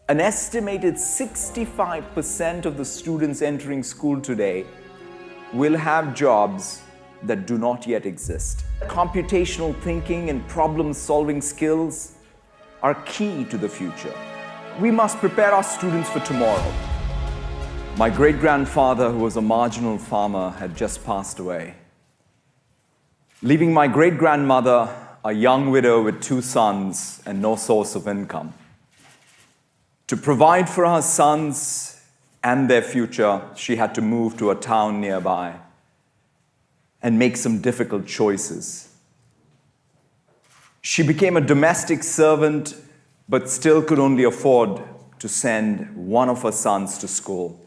An estimated 65% of the students entering school today will have jobs that do not yet exist. Computational thinking and problem-solving skills are key to the future. We must prepare our students for tomorrow. My great-grandfather, who was a marginal farmer, had just passed away, leaving my great-grandmother a young widow with 2 sons and no source of income. To provide for her sons and their future, she had to move to a town nearby and make some difficult choices. She became a domestic servant, but still could only afford to send one of her sons to school.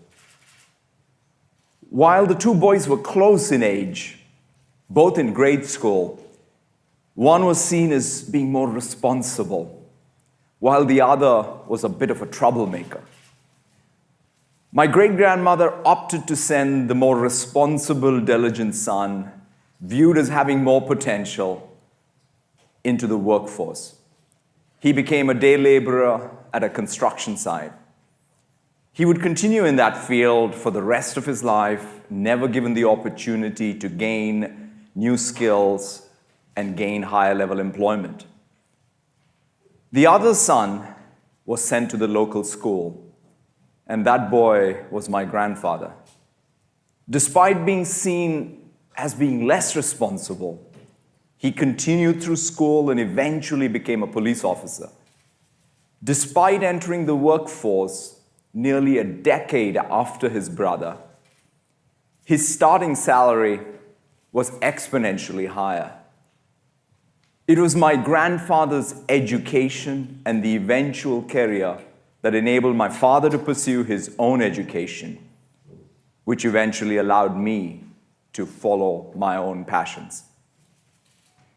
While the 2 boys were close in age, both in grade school, one was seen as being more responsible, while the other was a bit of a troublemaker. My great-grandmother opted to send the more responsible, diligent son, viewed as having more potential, into the workforce. He became a day laborer at a construction site. He would continue in that field for the rest of his life, never given the opportunity to gain new skills and gain higher-level employment. The other son was sent to the local school, and that boy was my grandfather. Despite being seen as being less responsible, he continued through school and eventually became a police officer. Despite entering the workforce nearly a decade after his brother, his starting salary was exponentially higher. It was my grandfather's education and the eventual career that enabled my father to pursue his own education, which eventually allowed me to follow my own passions.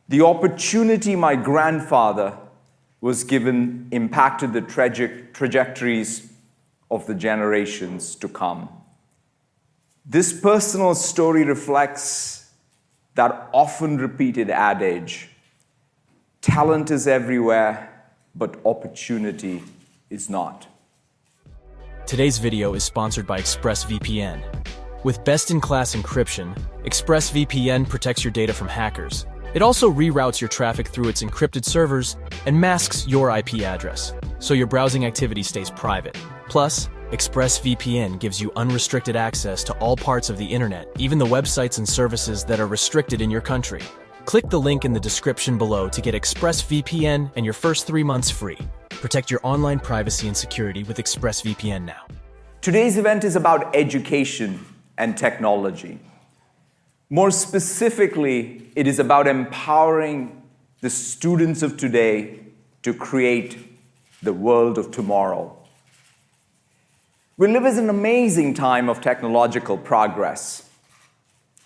The opportunity my grandfather was given impacted the trajectories of the generations to come. This personal story reflects that often repeated adage, talent is everywhere, but opportunity is not. Today's video is sponsored by ExpressVPN. With best-in-class encryption, ExpressVPN protects your data from hackers. It also reroutes your traffic through its encrypted servers and masks your IP address, so your browsing activity stays private. Plus, ExpressVPN gives you unrestricted access to all parts of the internet, even the websites and services that are restricted in your country. Click the link in the description below to get ExpressVPN and your first 3 months free. Protect your online privacy and security with ExpressVPN now. Today's event is about education and technology. More specifically, it is about empowering the students of today to create the world of tomorrow. We live in an amazing time of technological progress.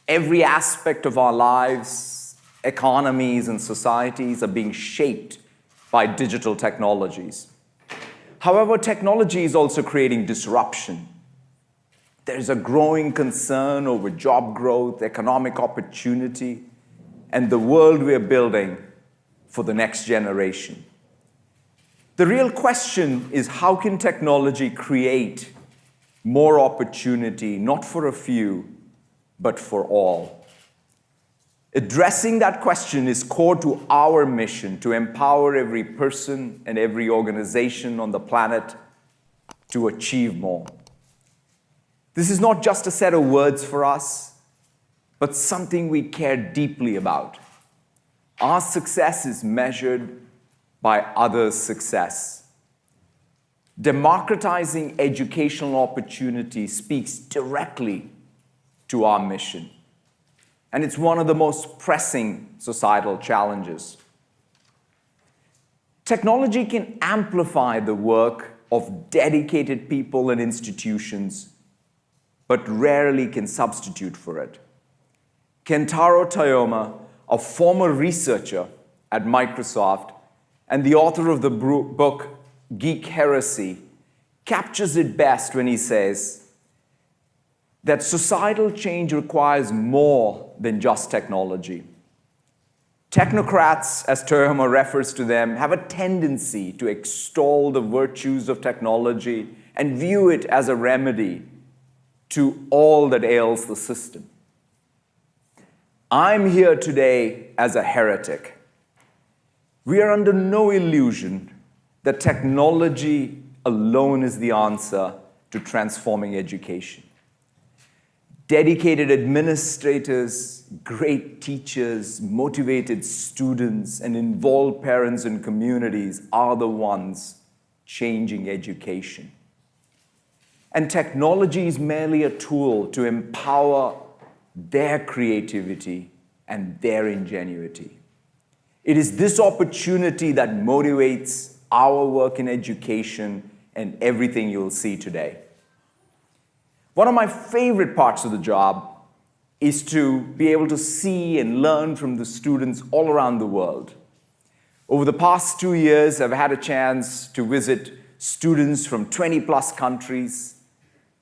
Every aspect of our lives, economies, and societies are being shaped by digital technologies. However, technology is also creating disruption. There's a growing concern over job growth, economic opportunity, and the world we are building for the next generation. The real question is, how can technology create more opportunity, not for a few, but for all? Addressing that question is core to our mission to empower every person and every organization on the planet to achieve more. This is not just a set of words for us, but something we care deeply about. Our success is measured by others' success. Democratizing educational opportunity speaks directly to our mission, and it's one of the most pressing societal challenges. Technology can amplify the work of dedicated people and institutions, but rarely can substitute for it. Kentaro Toyama, a former researcher at Microsoft and the author of the book Geek Heresy, captures it best when he says that societal change requires more than just technology. Technocrats, as Toyohama refers to them, have a tendency to extol the virtues of technology and view it as a remedy to all that ails the system. I'm here today as a heretic. We are under no illusion that technology alone is the answer to transforming education. Dedicated administrators, great teachers, motivated students, and involved parents and communities are the ones changing education. And technology is merely a tool to empower their creativity and their ingenuity. It is this opportunity that motivates our work in education and everything you'll see today. One of my favorite parts of the job is to be able to see and learn from the students all around the world. Over the past 2 years, I've had a chance to visit students from 20+ countries,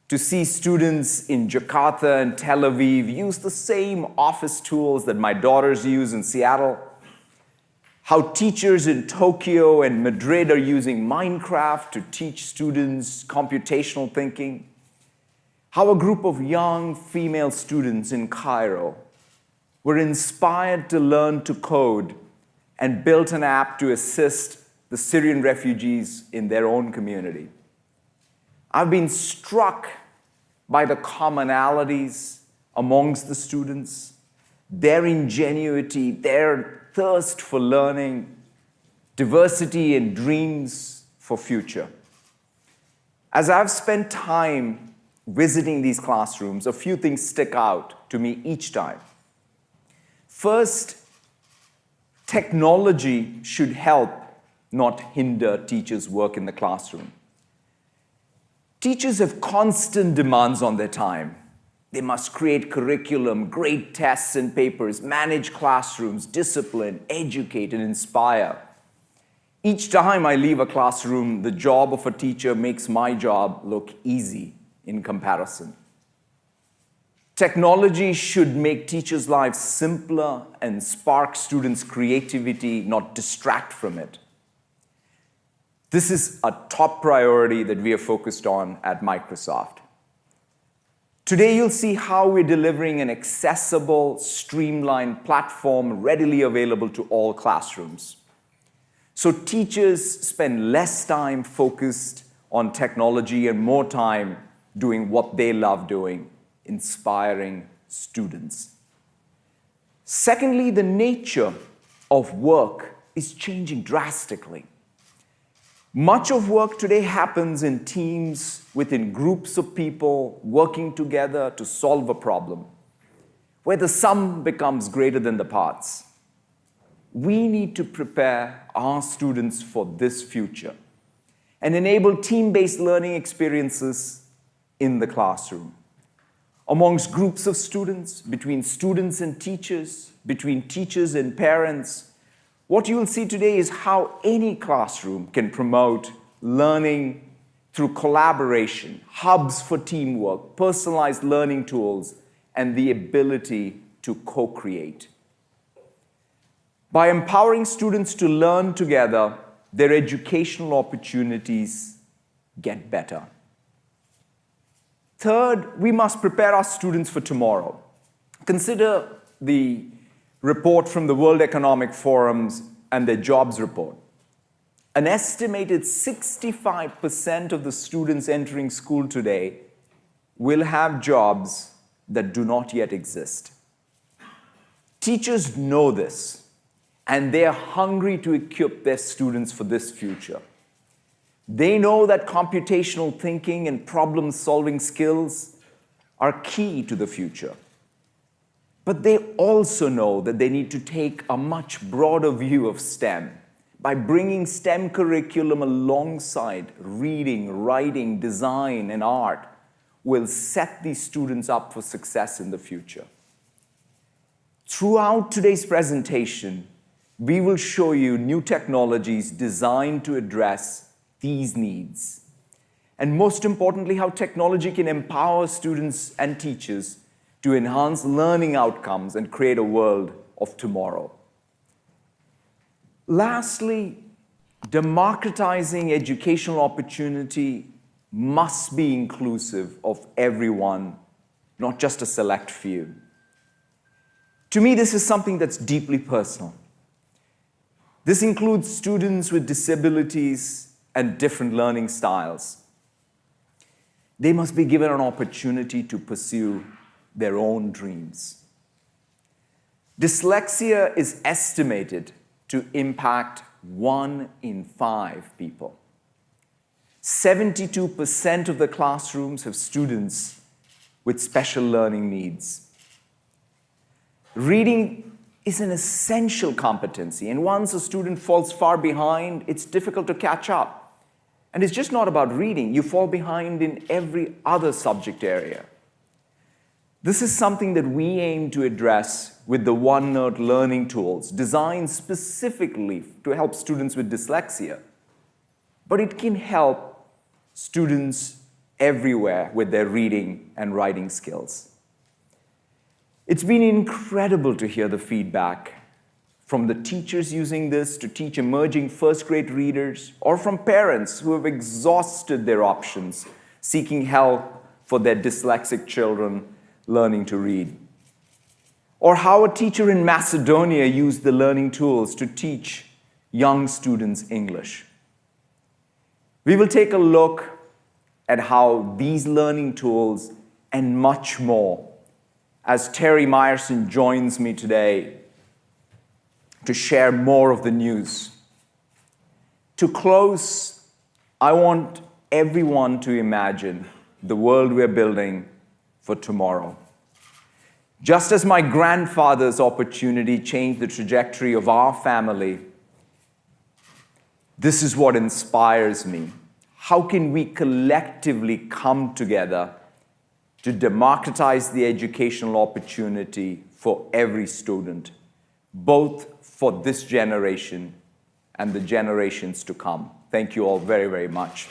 to see students in Jakarta and Tel Aviv use the same office tools that my daughters use in Seattle, how teachers in Tokyo and Madrid are using Minecraft to teach students computational thinking, how a group of young female students in Cairo were inspired to learn to code and built an app to assist the Syrian refugees in their own community. I've been struck by the commonalities amongst the students, their ingenuity, their thirst for learning, diversity and dreams for future. As I've spent time visiting these classrooms, a few things stick out to me each time. First, technology should help, not hinder, teachers' work in the classroom. Teachers have constant demands on their time. They must create curriculum, grade tests and papers, manage classrooms, discipline, educate, and inspire. Each time I leave a classroom, the job of a teacher makes my job look easy in comparison. Technology should make teachers' lives simpler and spark students' creativity, not distract from it. This is a top priority that we are focused on at Microsoft. Today, you'll see how we're delivering an accessible, streamlined platform readily available to all classrooms. So teachers spend less time focused on technology and more time doing what they love doing, inspiring students. Secondly, the nature of work is changing drastically. Much of work today happens in teams within groups of people working together to solve a problem, where the sum becomes greater than the parts. We need to prepare our students for this future and enable team-based learning experiences in the classroom, amongst groups of students, between students and teachers, between teachers and parents. What you will see today is how any classroom can promote learning through collaboration, hubs for teamwork, personalized learning tools, and the ability to co-create. By empowering students to learn together, their educational opportunities get better. Third, we must prepare our students for tomorrow. Consider the report from the World Economic Forums and their jobs report. An estimated 65% of the students entering school today will have jobs that do not yet exist. Teachers know this, and they are hungry to equip their students for this future. They know that computational thinking and problem-solving skills are key to the future. But they also know that they need to take a much broader view of STEM by bringing STEM curriculum alongside reading, writing, design, and art will set these students up for success in the future. Throughout today's presentation, we will show you new technologies designed to address these needs. And most importantly, how technology can empower students and teachers to enhance learning outcomes and create a world of tomorrow. Lastly, democratizing educational opportunity must be inclusive of everyone, not just a select few. To me, this is something that's deeply personal. This includes students with disabilities and different learning styles. They must be given an opportunity to pursue their own dreams. Dyslexia is estimated to impact 1 in 5 people. 72% of the classrooms have students with special learning needs. Reading is an essential competency, and once a student falls far behind, it's difficult to catch up. And it's just not about reading. You fall behind in every other subject area. This is something that we aim to address with the OneNote learning tools, designed specifically to help students with dyslexia. But it can help students everywhere with their reading and writing skills. It's been incredible to hear the feedback from the teachers using this to teach emerging first-grade readers, or from parents who have exhausted their options, seeking help for their dyslexic children learning to read. Or how a teacher in Macedonia used the learning tools to teach young students English. We will take a look at how these learning tools and much more as Terry Myerson joins me today to share more of the news. To close, I want everyone to imagine the world we're building for tomorrow. Just as my grandfather's opportunity changed the trajectory of our family, this is what inspires me. How can we collectively come together to democratize the educational opportunity for every student, both for this generation and the generations to come? Thank you all very, very much.